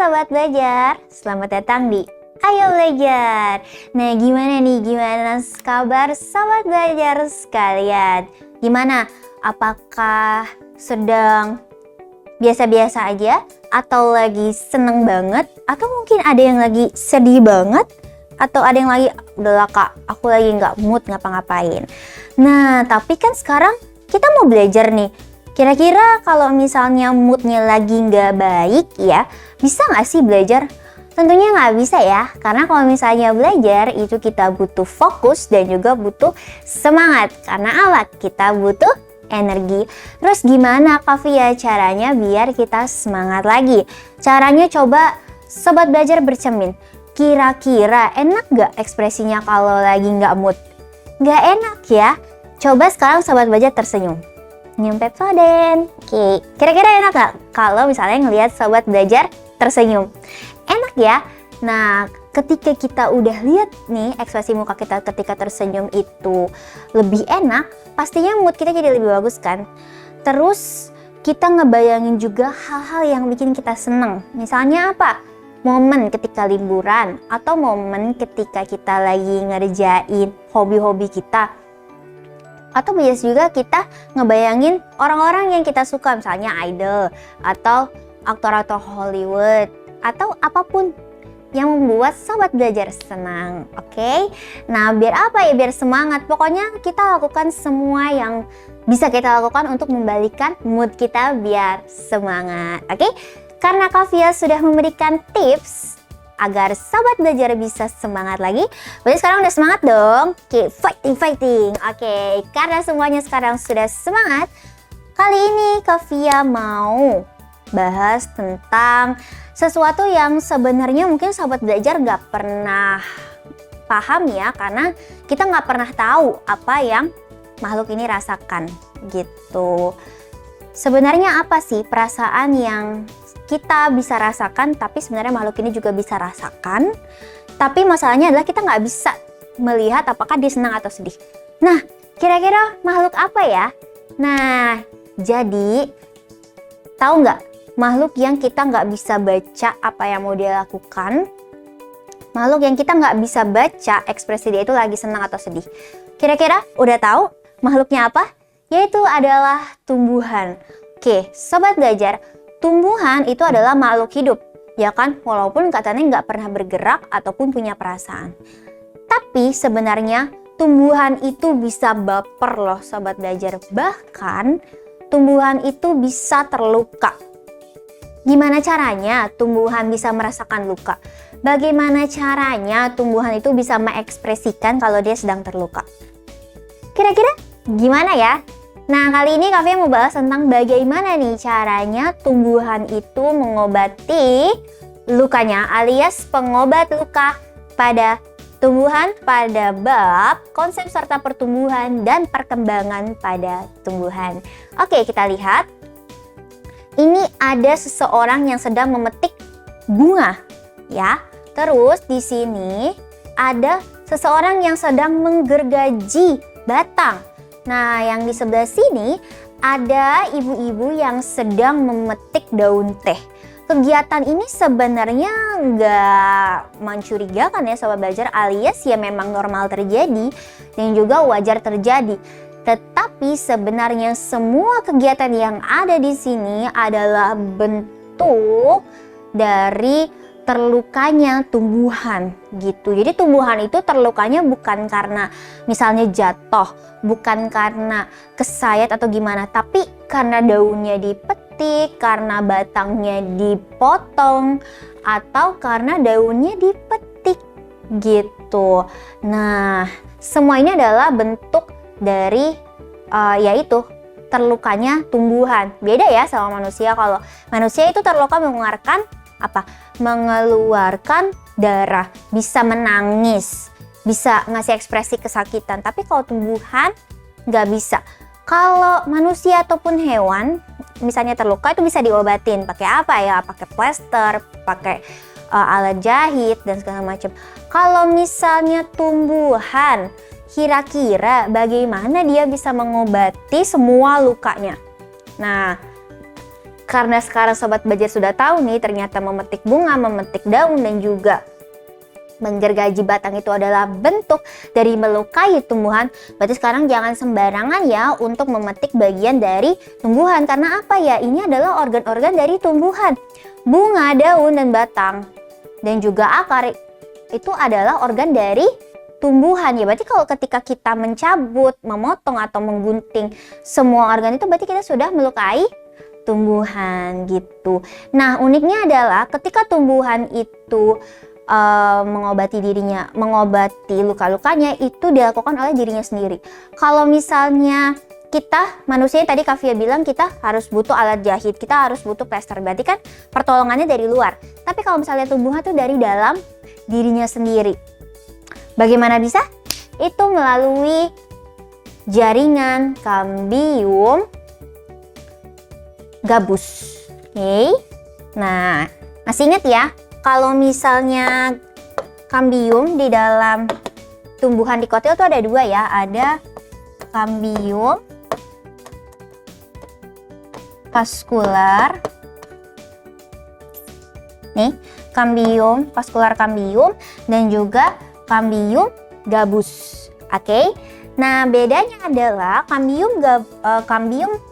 Sobat Belajar, selamat datang di Ayo Belajar. Nah gimana kabar Sobat Belajar sekalian? Gimana? Apakah sedang biasa-biasa aja? Atau lagi seneng banget? Atau mungkin ada yang lagi sedih banget? Atau ada yang lagi, udahlah kak, aku lagi nggak mood ngapa-ngapain. Nah tapi kan sekarang kita mau belajar nih. Kira-kira kalau misalnya moodnya lagi nggak baik ya, bisa nggak sih belajar? Tentunya nggak bisa ya, karena kalau misalnya belajar itu kita butuh fokus dan juga butuh semangat. Karena apa? Kita butuh energi. Terus gimana Kak Via caranya biar kita semangat lagi? Caranya coba Sobat Belajar bercermin. Kira-kira enak nggak ekspresinya kalau lagi nggak mood? Nggak enak ya? Coba sekarang Sobat Belajar tersenyum. Nyempet Soden. Oke, kira-kira enak gak kalau misalnya ngelihat Sobat Belajar tersenyum? Enak ya? Nah, ketika kita udah lihat nih ekspresi muka kita ketika tersenyum itu lebih enak, pastinya mood kita jadi lebih bagus kan? Terus kita ngebayangin juga hal-hal yang bikin kita seneng. Misalnya apa? Momen ketika liburan atau momen ketika kita lagi ngerjain hobi-hobi kita. Atau biasa juga kita ngebayangin orang-orang yang kita suka, misalnya idol atau aktor-aktor Hollywood atau apapun yang membuat Sobat Belajar senang. Oke? Nah, biar apa ya? Biar semangat. Pokoknya kita lakukan semua yang bisa kita lakukan untuk membalikan mood kita biar semangat. Oke? Karena Kak Via sudah memberikan tips agar Sobat Belajar bisa semangat lagi. Berarti sekarang udah semangat dong. Oke, fighting. Oke, karena semuanya sekarang sudah semangat, kali ini Kak Via mau bahas tentang sesuatu yang sebenarnya mungkin Sobat Belajar nggak pernah paham ya, karena kita nggak pernah tahu apa yang makhluk ini rasakan gitu. Sebenarnya apa sih perasaan yang kita bisa rasakan, tapi sebenarnya makhluk ini juga bisa rasakan. Tapi masalahnya adalah kita nggak bisa melihat apakah dia senang atau sedih. Nah, kira-kira makhluk apa ya? Nah, jadi tahu nggak makhluk yang kita nggak bisa baca apa yang mau dia lakukan? Makhluk yang kita nggak bisa baca ekspresi dia itu lagi senang atau sedih. Kira-kira udah tahu makhluknya apa? Yaitu adalah tumbuhan. Oke, Sobat Belajar, tumbuhan itu adalah makhluk hidup, ya kan? Walaupun katanya nggak pernah bergerak ataupun punya perasaan. Tapi sebenarnya tumbuhan itu bisa baper loh Sobat Belajar. Bahkan tumbuhan itu bisa terluka. Gimana caranya tumbuhan bisa merasakan luka? Bagaimana caranya tumbuhan itu bisa mengekspresikan kalau dia sedang terluka? Kira-kira gimana ya? Nah, kali ini Kak Via mau bahas tentang bagaimana nih caranya tumbuhan itu mengobati lukanya, alias pengobat luka pada tumbuhan pada bab konsep serta pertumbuhan dan perkembangan pada tumbuhan. Oke, kita lihat. Ini ada seseorang yang sedang memetik bunga, ya. Terus di sini ada seseorang yang sedang menggergaji batang. Nah, yang di sebelah sini ada ibu-ibu yang sedang memetik daun teh. Kegiatan ini sebenarnya nggak mencurigakan ya Sobat Belajar, alias ya memang normal terjadi dan juga wajar terjadi. Tetapi sebenarnya semua kegiatan yang ada di sini adalah bentuk dari terlukanya tumbuhan gitu. Jadi tumbuhan itu terlukanya bukan karena misalnya jatuh, bukan karena kesayat atau gimana, tapi karena daunnya dipetik, karena batangnya dipotong, atau karena daunnya dipetik gitu. Nah, semua ini adalah bentuk dari yaitu terlukanya tumbuhan. Beda ya sama manusia. Kalau manusia itu terluka mengeluarkan apa? Mengeluarkan darah, bisa menangis, bisa ngasih ekspresi kesakitan. Tapi kalau tumbuhan nggak bisa. Kalau manusia ataupun hewan misalnya terluka itu bisa diobatin pakai apa ya? Pakai plester, pakai alat jahit dan segala macam. Kalau misalnya tumbuhan, kira-kira bagaimana dia bisa mengobati semua lukanya? Nah, Karena sekarang Sobat Belajar sudah tahu nih, ternyata memetik bunga, memetik daun, dan juga menggergaji batang itu adalah bentuk dari melukai tumbuhan. Berarti sekarang jangan sembarangan ya untuk memetik bagian dari tumbuhan. Karena apa ya? Ini adalah organ-organ dari tumbuhan. Bunga, daun, dan batang, dan juga akar itu adalah organ dari tumbuhan ya. Berarti kalau ketika kita mencabut, memotong, atau menggunting semua organ itu, berarti kita sudah melukai tumbuhan gitu. Nah, uniknya adalah ketika tumbuhan itu mengobati dirinya, mengobati luka-lukanya itu dilakukan oleh dirinya sendiri. Kalau misalnya kita manusia, tadi Kavia bilang kita harus butuh alat jahit, kita harus butuh plester, berarti kan pertolongannya dari luar. Tapi kalau misalnya tumbuhan itu dari dalam dirinya sendiri. Bagaimana bisa? Itu melalui jaringan kambium gabus. Oke. Nah, masih ingat ya, kalau misalnya kambium di dalam tumbuhan dikotil itu ada dua ya, ada kambium vaskular. Nih, kambium vaskular kambium, dan juga kambium gabus. Oke. Nah, bedanya adalah kambium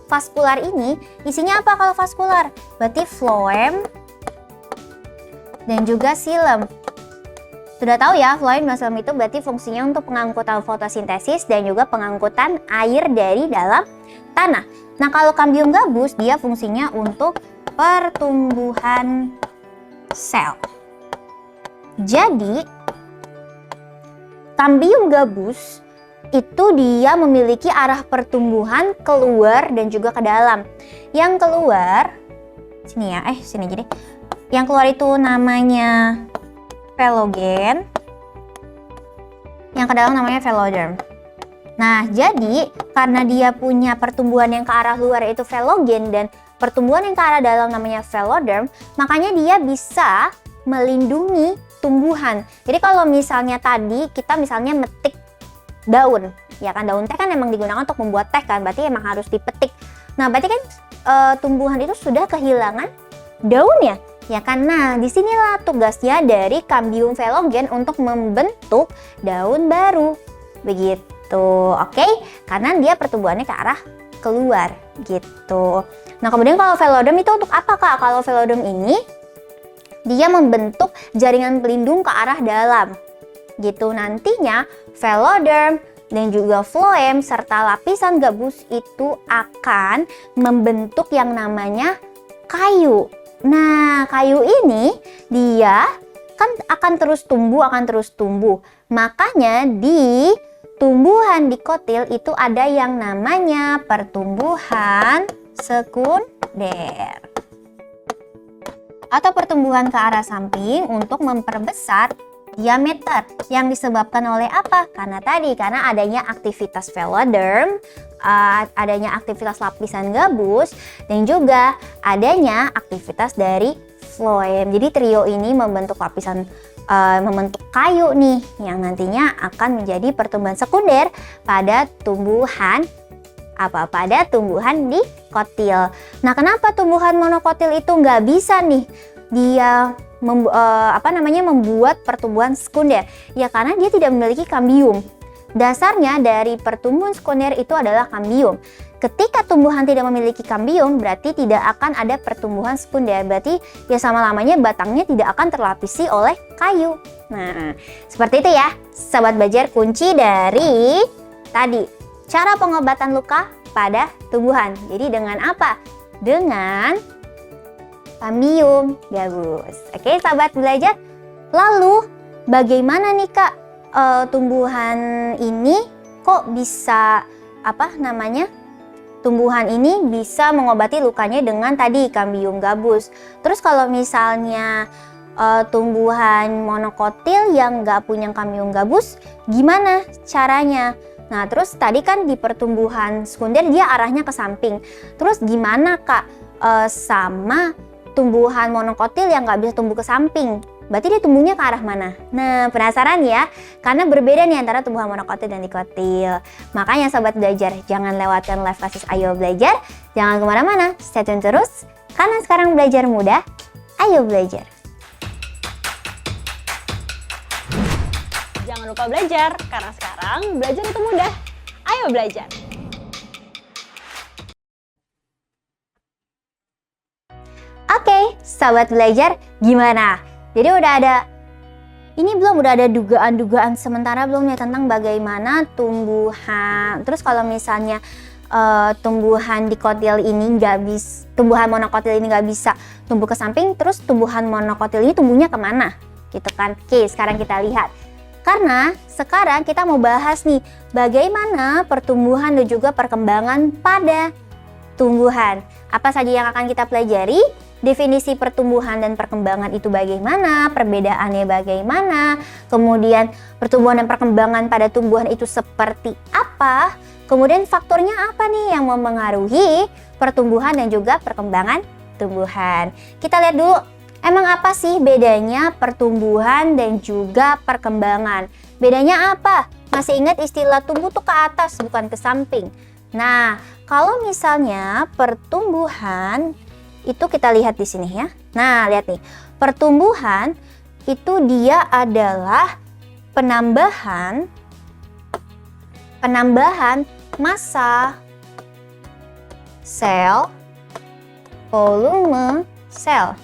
vaskular ini isinya apa kalau vaskular? Berarti floem dan juga xilem. Sudah tahu ya, floem dan xilem itu berarti fungsinya untuk pengangkutan fotosintesis dan juga pengangkutan air dari dalam tanah. Nah, kalau kambium gabus dia fungsinya untuk pertumbuhan sel. Jadi, kambium gabus itu dia memiliki arah pertumbuhan keluar dan juga ke dalam. Yang keluar, sini ya, sini aja deh. Yang keluar itu namanya velogen, yang ke dalam namanya veloderm. Nah, jadi karena dia punya pertumbuhan yang ke arah luar yaitu velogen dan pertumbuhan yang ke arah dalam namanya veloderm, makanya dia bisa melindungi tumbuhan. Jadi kalau misalnya tadi kita misalnya metik daun, ya kan, daun teh kan emang digunakan untuk membuat teh kan, berarti emang harus dipetik. Nah, berarti kan tumbuhan itu sudah kehilangan daunnya, ya kan. Nah, disinilah tugasnya dari kambium velogen untuk membentuk daun baru, begitu, oke? Karena dia pertumbuhannya ke arah keluar, gitu. Nah, kemudian kalau veloderm itu untuk apa, Kak? Kalau veloderm ini dia membentuk jaringan pelindung ke arah dalam. Gitu, nantinya veloderm dan juga floem serta lapisan gabus itu akan membentuk yang namanya kayu. Nah, kayu ini dia kan akan terus tumbuh. Makanya di tumbuhan dikotil itu ada yang namanya pertumbuhan sekunder atau pertumbuhan ke arah samping untuk memperbesar diameter yang disebabkan oleh apa? Karena adanya aktivitas veloderm, adanya aktivitas lapisan gabus, dan juga adanya aktivitas dari floem. Jadi trio ini membentuk membentuk kayu nih yang nantinya akan menjadi pertumbuhan sekunder pada tumbuhan dikotil. Nah, kenapa tumbuhan monokotil itu nggak bisa nih dia membuat pertumbuhan sekunder? Ya karena dia tidak memiliki kambium. Dasarnya dari pertumbuhan sekunder itu adalah kambium. Ketika tumbuhan tidak memiliki kambium, berarti tidak akan ada pertumbuhan sekunder. Berarti ya sama-lamanya batangnya tidak akan terlapisi oleh kayu. Nah, seperti itu ya, Sobat Belajar, kunci dari tadi cara pengobatan luka pada tumbuhan. Jadi dengan apa? Dengan kambium gabus. Oke, Sobat Belajar. Lalu bagaimana nih, Kak, tumbuhan ini kok bisa tumbuhan ini bisa mengobati lukanya dengan tadi kambium gabus. Terus kalau misalnya tumbuhan monokotil yang nggak punya kambium gabus, gimana caranya? Nah, terus tadi kan di pertumbuhan sekunder dia arahnya ke samping. Terus gimana, Kak, sama tumbuhan monokotil yang nggak bisa tumbuh ke samping? berarti dia tumbuhnya ke arah mana? Nah, penasaran ya? Karena berbeda nih antara tumbuhan monokotil dan dikotil. Makanya sobat belajar, jangan lewatkan live classes Ayo Belajar. Jangan kemana-mana, stay tune terus. Karena sekarang belajar mudah, ayo belajar. Jangan lupa belajar, karena sekarang belajar itu mudah. Ayo belajar. Oke, sobat belajar, gimana? Jadi udah ada dugaan-dugaan sementara belum ya tentang bagaimana tumbuhan. Terus kalau misalnya tumbuhan dikotil ini tumbuhan monokotil ini nggak bisa tumbuh ke samping, terus tumbuhan monokotil ini tumbuhnya kemana? Gitu kan? Oke, sekarang kita lihat. Karena sekarang kita mau bahas nih bagaimana pertumbuhan dan juga perkembangan pada tumbuhan. Apa saja yang akan kita pelajari? Definisi pertumbuhan dan perkembangan itu bagaimana, perbedaannya bagaimana, kemudian pertumbuhan dan perkembangan pada tumbuhan itu seperti apa, kemudian faktornya apa nih yang mempengaruhi pertumbuhan dan juga perkembangan tumbuhan. Kita lihat dulu, emang apa sih bedanya pertumbuhan dan juga perkembangan? Bedanya apa? Masih ingat istilah tumbuh tuh ke atas bukan ke samping. Nah, kalau misalnya pertumbuhan itu kita lihat di sini ya. Nah, lihat nih. Pertumbuhan itu dia adalah penambahan massa sel, volume sel.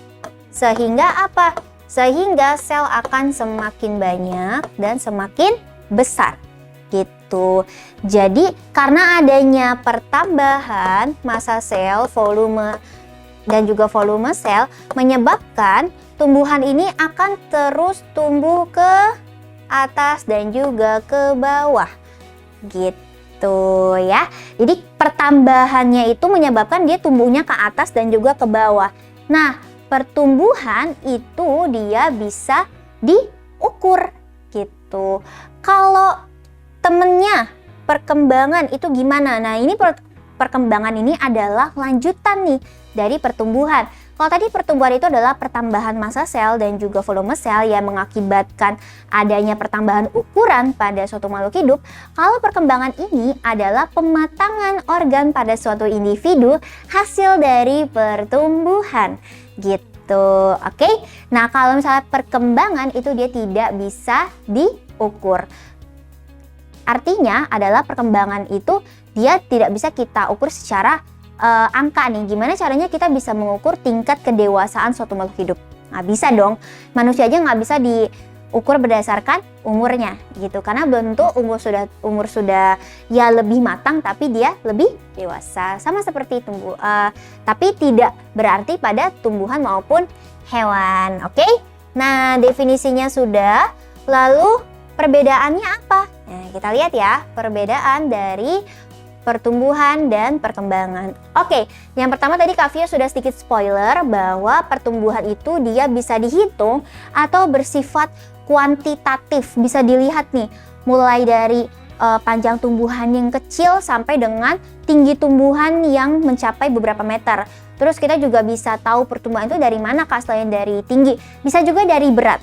Sehingga apa? Sehingga sel akan semakin banyak dan semakin besar. Gitu. Jadi, karena adanya pertambahan massa sel, volume dan juga volume sel menyebabkan tumbuhan ini akan terus tumbuh ke atas dan juga ke bawah gitu ya. Jadi pertambahannya itu menyebabkan dia tumbuhnya ke atas dan juga ke bawah. Nah, pertumbuhan itu dia bisa diukur gitu. Kalau temennya perkembangan itu gimana? Nah, ini perkembangan ini adalah lanjutan nih dari pertumbuhan. Kalau tadi pertumbuhan itu adalah pertambahan massa sel dan juga volume sel yang mengakibatkan adanya pertambahan ukuran pada suatu makhluk hidup. Kalau perkembangan ini adalah pematangan organ pada suatu individu hasil dari pertumbuhan gitu. Oke. Nah, kalau misalnya perkembangan itu dia tidak bisa diukur. Artinya adalah perkembangan itu dia tidak bisa kita ukur secara angka nih. Gimana caranya kita bisa mengukur tingkat kedewasaan suatu makhluk hidup? Nggak bisa dong. Manusia aja nggak bisa diukur berdasarkan umurnya gitu. Karena belum tentu umur sudah ya lebih matang tapi dia lebih dewasa. Sama seperti tapi tidak berarti pada tumbuhan maupun hewan. Oke? Nah, definisinya sudah. Lalu perbedaannya apa? Nah, kita lihat ya perbedaan dari pertumbuhan dan perkembangan. Oke, yang pertama tadi Kak Via sudah sedikit spoiler bahwa pertumbuhan itu dia bisa dihitung atau bersifat kuantitatif. Bisa dilihat nih, mulai dari panjang tumbuhan yang kecil sampai dengan tinggi tumbuhan yang mencapai beberapa meter. Terus kita juga bisa tahu pertumbuhan itu dari mana Kak, selain dari tinggi. Bisa juga dari berat,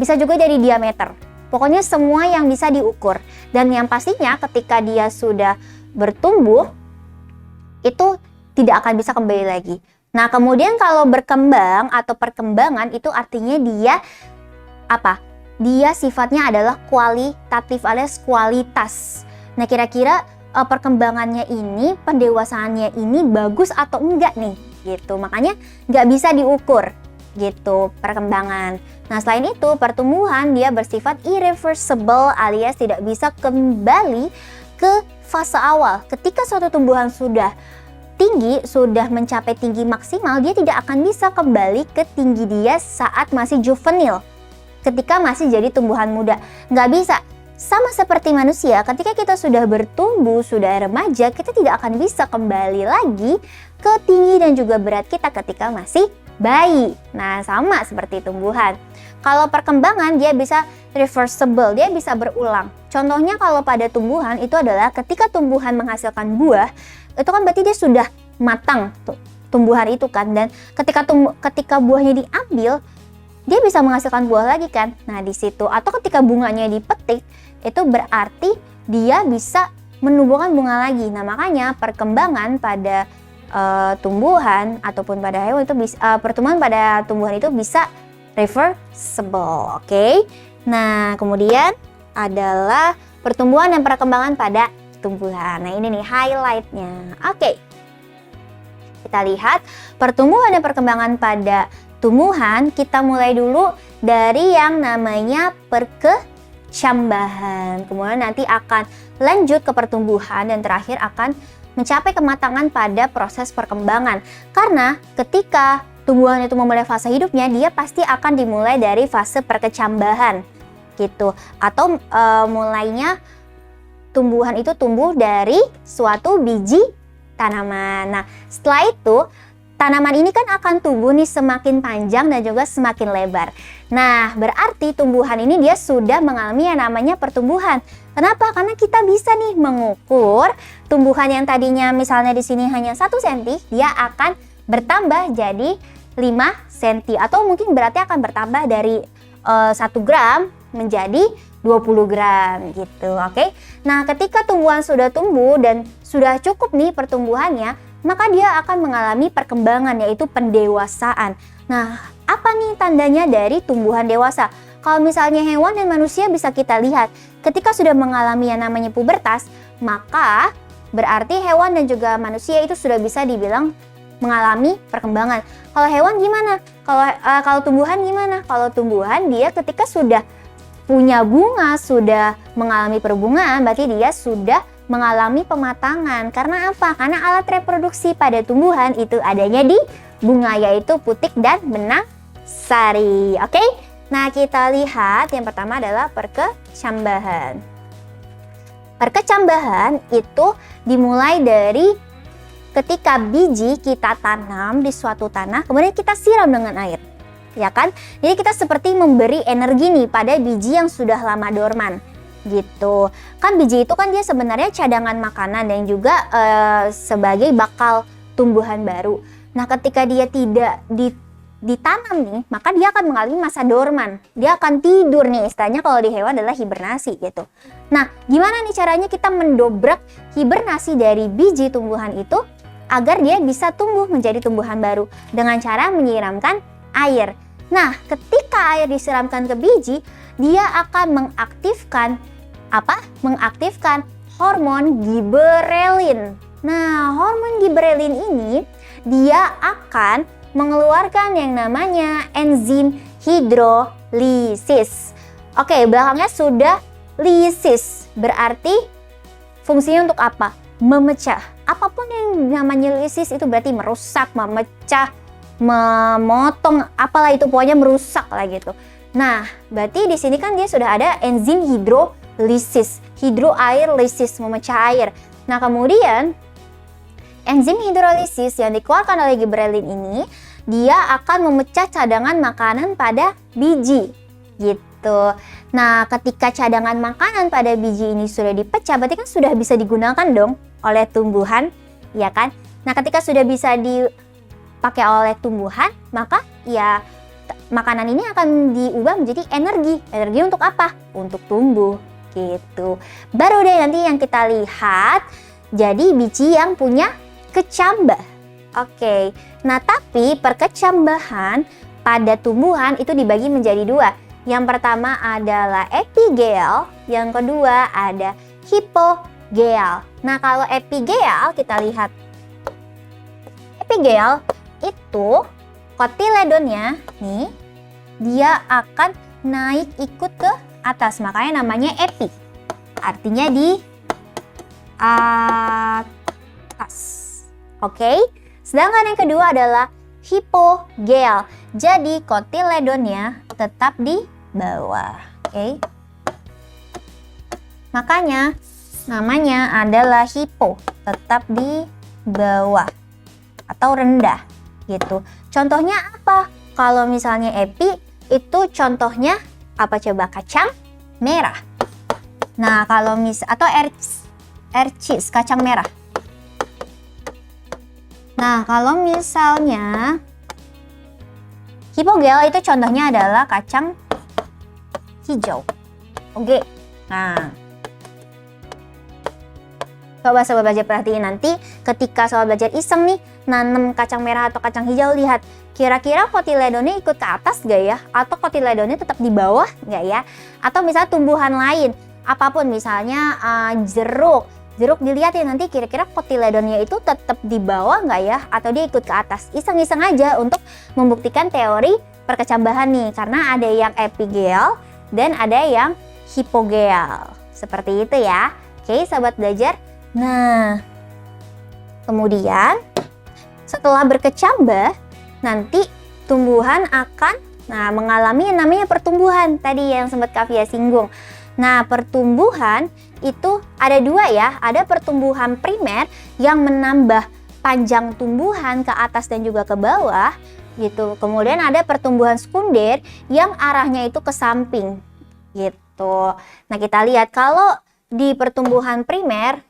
bisa juga dari diameter. Pokoknya semua yang bisa diukur. Dan yang pastinya ketika dia sudah bertumbuh itu tidak akan bisa kembali lagi. Nah, kemudian kalau berkembang atau perkembangan itu artinya dia apa? Dia sifatnya adalah kualitatif alias kualitas. Nah, kira-kira perkembangannya ini, pendewasaannya ini bagus atau enggak nih gitu. Makanya nggak bisa diukur gitu perkembangan. Nah, selain itu pertumbuhan dia bersifat irreversible alias tidak bisa kembali ke fase awal. Ketika suatu tumbuhan sudah tinggi, sudah mencapai tinggi maksimal, dia tidak akan bisa kembali ke tinggi dia saat masih juvenil, ketika masih jadi tumbuhan muda. Nggak bisa. Sama seperti manusia, ketika kita sudah bertumbuh, sudah remaja, kita tidak akan bisa kembali lagi ke tinggi dan juga berat kita ketika masih bayi. Nah, sama seperti tumbuhan. Kalau perkembangan dia bisa reversible, dia bisa berulang. Contohnya kalau pada tumbuhan itu adalah ketika tumbuhan menghasilkan buah, itu kan berarti dia sudah matang tuh tumbuhan itu kan, dan ketika buahnya diambil, dia bisa menghasilkan buah lagi kan. Nah di situ, atau ketika bunganya dipetik, itu berarti dia bisa menumbuhkan bunga lagi. Nah makanya perkembangan pada tumbuhan ataupun pada hewan itu bisa, pertumbuhan pada tumbuhan itu bisa reversible. Oke. Nah kemudian adalah pertumbuhan dan perkembangan pada tumbuhan. Nah ini nih highlightnya. Oke. Kita lihat pertumbuhan dan perkembangan pada tumbuhan. Kita mulai dulu dari yang namanya perkecambahan. Kemudian nanti akan lanjut ke pertumbuhan dan terakhir akan mencapai kematangan pada proses perkembangan. Karena ketika tumbuhan itu memulai fase hidupnya, dia pasti akan dimulai dari fase perkecambahan gitu. Atau mulainya tumbuhan itu tumbuh dari suatu biji tanaman. Nah, setelah itu tanaman ini kan akan tumbuh nih semakin panjang dan juga semakin lebar. Nah, berarti tumbuhan ini dia sudah mengalami yang namanya pertumbuhan. Kenapa? Karena kita bisa nih mengukur tumbuhan yang tadinya misalnya di sini hanya 1 cm, dia akan bertambah jadi 5 cm atau mungkin berarti akan bertambah dari 1 gram menjadi 20 gram gitu, oke? Nah, ketika tumbuhan sudah tumbuh dan sudah cukup nih pertumbuhannya, maka dia akan mengalami perkembangan yaitu pendewasaan. Nah, apa nih tandanya dari tumbuhan dewasa? Kalau misalnya hewan dan manusia bisa kita lihat, ketika sudah mengalami yang namanya pubertas, maka berarti hewan dan juga manusia itu sudah bisa dibilang mengalami perkembangan. Kalau hewan gimana? Kalau tumbuhan gimana? Kalau tumbuhan dia ketika sudah punya bunga, sudah mengalami perbungaan, berarti dia sudah mengalami pematangan. Karena apa? Karena alat reproduksi pada tumbuhan itu adanya di bunga, yaitu putik dan benang sari. Oke? Nah, kita lihat yang pertama adalah perkecambahan. Perkecambahan itu dimulai dari ketika biji kita tanam di suatu tanah, kemudian kita siram dengan air. Ya kan? Jadi kita seperti memberi energi nih pada biji yang sudah lama dorman gitu. Kan biji itu kan dia sebenarnya cadangan makanan dan juga sebagai bakal tumbuhan baru. Nah, ketika dia tidak ditanam nih, maka dia akan mengalami masa dorman. Dia akan tidur nih, istilahnya kalau di hewan adalah hibernasi gitu. Nah, gimana nih caranya kita mendobrak hibernasi dari biji tumbuhan itu agar dia bisa tumbuh menjadi tumbuhan baru? Dengan cara menyiramkan air. Nah, ketika air disiramkan ke biji, dia akan mengaktifkan apa? Mengaktifkan hormon giberelin. Nah, hormon giberelin ini dia akan mengeluarkan yang namanya enzim hidrolisis. Oke, belakangnya sudah lisis. Berarti fungsinya untuk apa? Memecah. Apapun yang namanya lisis itu berarti merusak, memecah, memotong, apalah itu pokoknya merusak lah gitu. Nah, berarti di sini kan dia sudah ada enzim hidrolisis, hidroair lisis, memecah air. Nah, kemudian enzim hidrolisis yang dikeluarkan oleh giberelin ini, dia akan memecah cadangan makanan pada biji gitu. Nah, ketika cadangan makanan pada biji ini sudah dipecah, berarti kan sudah bisa digunakan dong oleh tumbuhan, ya kan? Nah, ketika sudah bisa dipakai oleh tumbuhan, maka ya makanan ini akan diubah menjadi energi. Energi untuk apa? Untuk tumbuh gitu. Baru deh nanti yang kita lihat jadi biji yang punya kecambah. Oke. Nah, tapi perkecambahan pada tumbuhan itu dibagi menjadi 2. Yang pertama adalah epigel, yang kedua ada hipogel. Nah, kalau epigel kita lihat. Epigel itu kotiledonnya nih, dia akan naik ikut ke atas, makanya namanya epi. Artinya di atas. Oke. Sedangkan yang kedua adalah hipogel. Jadi kotiledonnya tetap di bawah. Oke. Makanya namanya adalah hipo, tetap di bawah atau rendah gitu. Contohnya apa? Kalau misalnya epi itu contohnya apa coba? Kacang merah. Nah, kalau atau ercis, kacang merah. Nah, kalau misalnya Hipogel itu contohnya adalah kacang hijau. Oke. Nah, coba sobat belajar perhatiin nanti ketika sobat belajar iseng nih nanam kacang merah atau kacang hijau, lihat kira-kira kotiledonnya ikut ke atas gak ya? Atau kotiledonnya tetap di bawah gak ya? Atau misalnya tumbuhan lain, apapun misalnya jeruk dilihat ya nanti kira-kira kotiledonnya itu tetap di bawah nggak ya, atau dia ikut ke atas. Iseng-iseng aja untuk membuktikan teori perkecambahan nih, karena ada yang epigel dan ada yang hipogel. Seperti itu ya. Oke, sahabat belajar. Nah, kemudian setelah berkecambah nanti tumbuhan akan mengalami yang namanya pertumbuhan. Tadi yang sempat Kavia singgung. Nah, pertumbuhan itu ada dua ya, ada pertumbuhan primer yang menambah panjang tumbuhan ke atas dan juga ke bawah gitu. Kemudian ada pertumbuhan sekunder yang arahnya itu ke samping gitu. Nah, kita lihat kalau di pertumbuhan primer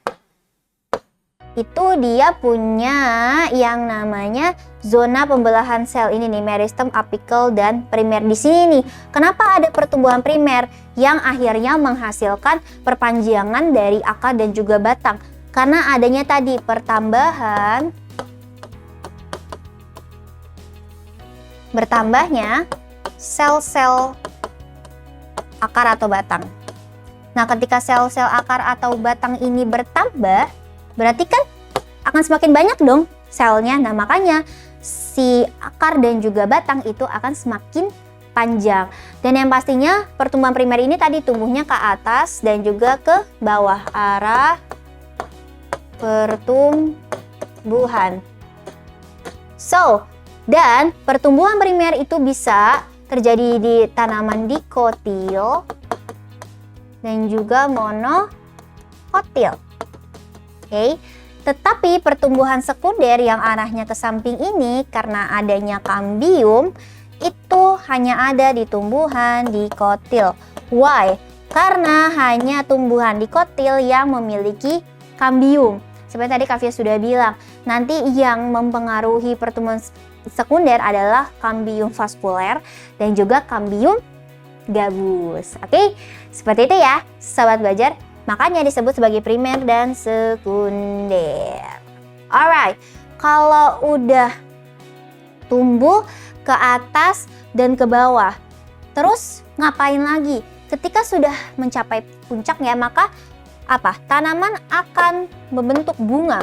itu dia punya yang namanya zona pembelahan sel ini nih, meristem, apikel, dan primer. Di sini nih, kenapa ada pertumbuhan primer yang akhirnya menghasilkan perpanjangan dari akar dan juga batang? Karena adanya tadi bertambahnya sel-sel akar atau batang. Nah, ketika sel-sel akar atau batang ini bertambah, berarti kan akan semakin banyak dong selnya. Nah, makanya si akar dan juga batang itu akan semakin panjang. Dan yang pastinya pertumbuhan primer ini tadi tumbuhnya ke atas dan juga ke bawah, arah pertumbuhan. Dan pertumbuhan primer itu bisa terjadi di tanaman dikotil dan juga monokotil. Oke. Tetapi pertumbuhan sekunder yang arahnya ke samping ini karena adanya kambium itu hanya ada di tumbuhan dikotil. Why? Karena hanya tumbuhan dikotil yang memiliki kambium. Seperti tadi Kavia sudah bilang, nanti yang mempengaruhi pertumbuhan sekunder adalah kambium vaskuler dan juga kambium gabus. Oke, seperti itu ya, sahabat belajar. Makanya disebut sebagai primer dan sekunder. Alright, kalau udah tumbuh ke atas dan ke bawah, terus ngapain lagi? Ketika sudah mencapai puncaknya, maka apa? Tanaman akan membentuk bunga.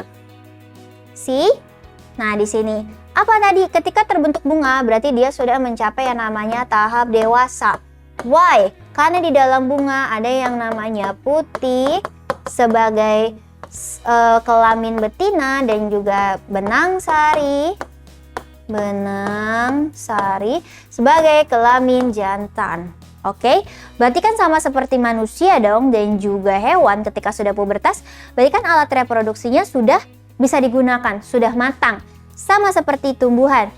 Nah, di sini apa tadi? Ketika terbentuk bunga, berarti dia sudah mencapai yang namanya tahap dewasa. Why? Karena di dalam bunga ada yang namanya putih sebagai kelamin betina dan juga benang sari sebagai kelamin jantan. Oke, berarti kan sama seperti manusia dong dan juga hewan ketika sudah pubertas, berarti kan alat reproduksinya sudah bisa digunakan, sudah matang. Sama seperti tumbuhan.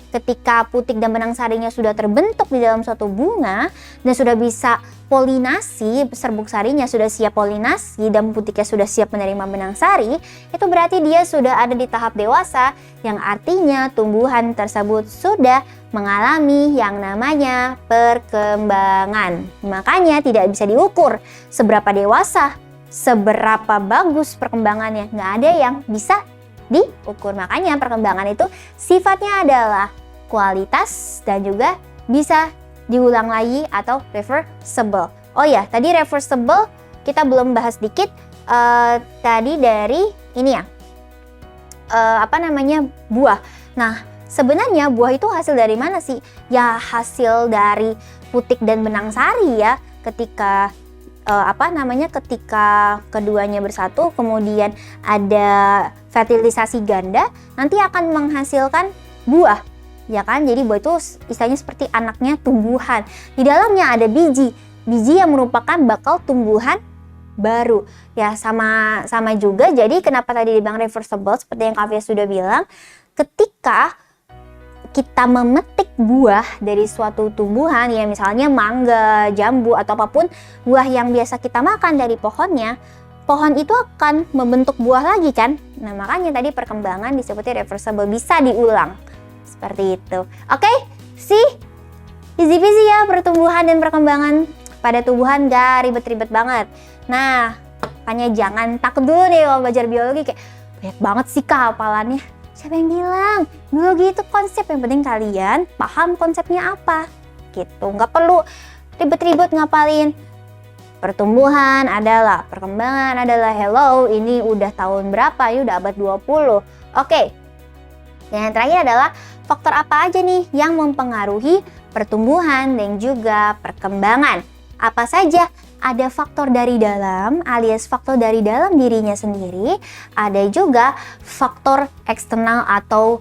Ketika putik dan benang sarinya sudah terbentuk di dalam suatu bunga dan sudah bisa polinasi, serbuk sarinya sudah siap polinasi dan putiknya sudah siap menerima benang sari, itu berarti dia sudah ada di tahap dewasa, yang artinya tumbuhan tersebut sudah mengalami yang namanya perkembangan. Makanya tidak bisa diukur seberapa dewasa, seberapa bagus perkembangannya, nggak ada yang bisa diukur. Makanya perkembangan itu sifatnya adalah kualitas dan juga bisa diulang lagi atau reversible. Oh ya, tadi reversible kita belum bahas dikit tadi dari ini ya, buah. Nah, sebenarnya buah itu hasil dari mana sih? Ya hasil dari putik dan benang sari ya. Ketika ketika keduanya bersatu, kemudian ada fertilisasi ganda, nanti akan menghasilkan buah. Ya kan, jadi buah itu istilahnya seperti anaknya tumbuhan. Di dalamnya ada biji yang merupakan bakal tumbuhan baru. Ya sama juga, jadi kenapa tadi dibilang reversible seperti yang Kavia sudah bilang, ketika kita memetik buah dari suatu tumbuhan, ya misalnya mangga, jambu, atau apapun buah yang biasa kita makan dari pohonnya, pohon itu akan membentuk buah lagi kan. Nah, makanya tadi perkembangan disebutnya reversible, bisa diulang. Seperti itu. Oke, sih? Easy peasy ya, pertumbuhan dan perkembangan pada tumbuhan gak ribet-ribet banget. Nah, makanya jangan takut dulu nih kalau belajar biologi kayak banyak banget sih kehafalannya. Siapa yang bilang? Biologi itu konsep, yang penting kalian paham konsepnya apa. Gitu, nggak perlu ribet-ribet ngapalin. Pertumbuhan adalah, perkembangan adalah, hello, ini udah tahun berapa? Ini udah abad 20. Oke. Dan yang terakhir adalah faktor apa aja nih yang mempengaruhi pertumbuhan dan juga perkembangan. Apa saja? Ada faktor dari dalam alias faktor dari dalam dirinya sendiri, ada juga faktor eksternal atau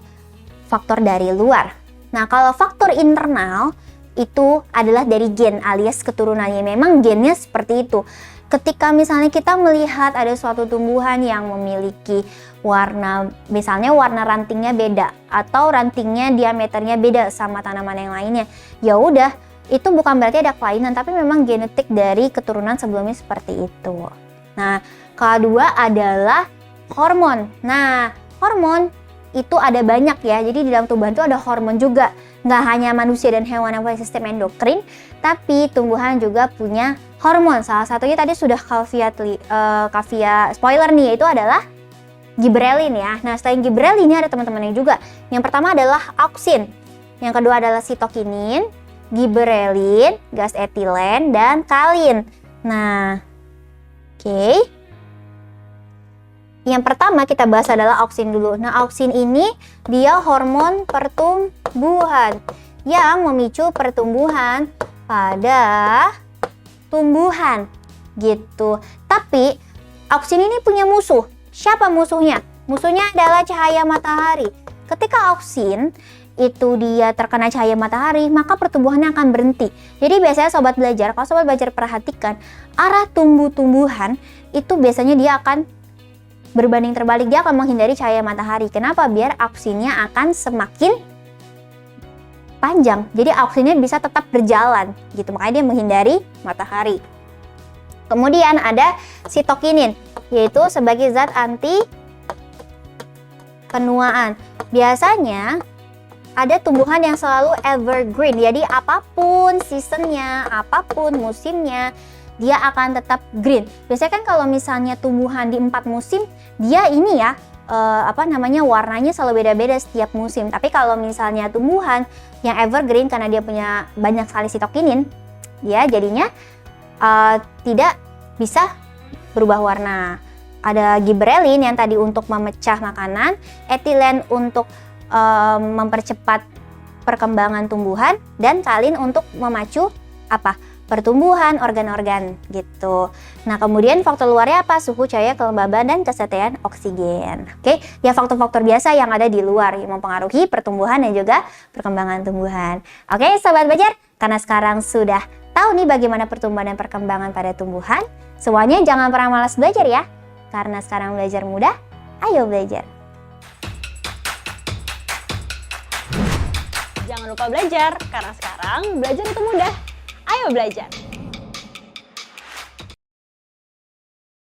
faktor dari luar. Nah, kalau faktor internal itu adalah dari gen alias keturunannya. Memang gennya seperti itu. Ketika misalnya kita melihat ada suatu tumbuhan yang memiliki warna, misalnya warna rantingnya beda atau rantingnya diameternya beda sama tanaman yang lainnya, ya udah, itu bukan berarti ada kelainan, tapi memang genetik dari keturunan sebelumnya seperti itu. Nah, kedua adalah hormon. Nah, hormon itu ada banyak ya, jadi di dalam tumbuhan itu ada hormon juga. Nggak hanya manusia dan hewan yang punya sistem endokrin, tapi tumbuhan juga punya hormon. Salah satunya tadi sudah Kavia spoiler nih, yaitu adalah gibberellin ya. Nah, selain gibberellin ini ada teman-temannya juga. Yang pertama adalah auksin, yang kedua adalah sitokinin, gibberellin, gas etilen, dan kalin. Nah, oke. Yang pertama kita bahas adalah auksin dulu. Nah, auksin ini dia hormon pertumbuhan yang memicu pertumbuhan pada tumbuhan gitu. Tapi auksin ini punya musuh. Siapa musuhnya? Musuhnya adalah cahaya matahari. Ketika auksin itu dia terkena cahaya matahari, maka pertumbuhannya akan berhenti. Jadi biasanya sobat belajar, kalau sobat belajar perhatikan, arah tumbuh-tumbuhan itu biasanya dia akan berbanding terbalik, dia akan menghindari cahaya matahari. Kenapa? Biar auksinnya akan semakin panjang. Jadi auksinnya bisa tetap berjalan gitu. Makanya dia menghindari matahari. Kemudian ada sitokinin, yaitu sebagai zat anti penuaan. Biasanya ada tumbuhan yang selalu evergreen. Jadi apapun seasonnya, apapun musimnya, dia akan tetap green. Biasanya kan kalau misalnya tumbuhan di 4 musim, dia ini ya, warnanya selalu beda-beda setiap musim. Tapi kalau misalnya tumbuhan yang evergreen, karena dia punya banyak sekali sitokinin, dia jadinya tidak bisa berubah warna. Ada gibberellin yang tadi untuk memecah makanan, etilen untuk mempercepat perkembangan tumbuhan, dan kalin untuk memacu pertumbuhan organ-organ gitu. Nah, kemudian faktor luarnya apa? Suhu, cahaya, kelembaban, dan kesetean oksigen. Oke, ya faktor-faktor biasa yang ada di luar yang mempengaruhi pertumbuhan dan juga perkembangan tumbuhan. Oke, sobat belajar, karena sekarang sudah tahu nih bagaimana pertumbuhan dan perkembangan pada tumbuhan, semuanya jangan pernah malas belajar ya. Karena sekarang belajar mudah, ayo belajar. Jangan lupa belajar, karena sekarang belajar itu mudah. Ayo belajar!